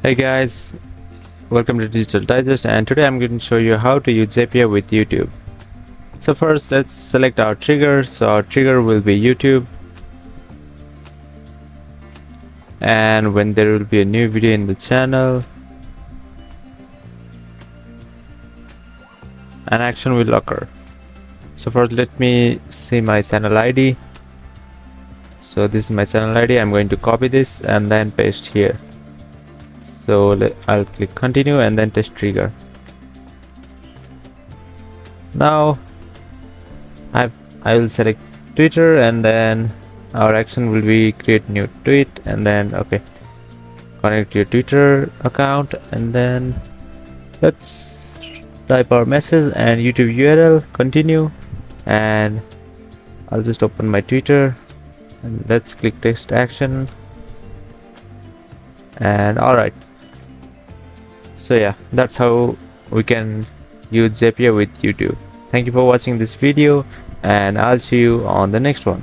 Hey guys, welcome to Digital Digest, and today I'm going to show you how to use Zapier with YouTube. So first let's select our trigger. So our trigger will be YouTube, and when there will be a new video in the channel, an action will occur. So first let me see my channel ID. So this is my channel ID. I'm going to copy this and then paste here. So I'll click continue and then test trigger. Now I will select Twitter, and then our action will be create new tweet, and then okay, connect your Twitter account, and then let's type our message and YouTube URL, continue, and I'll just open my Twitter and let's click text action. And alright, so yeah, that's how we can use Zapier with YouTube. Thank you for watching this video, and I'll see you on the next one.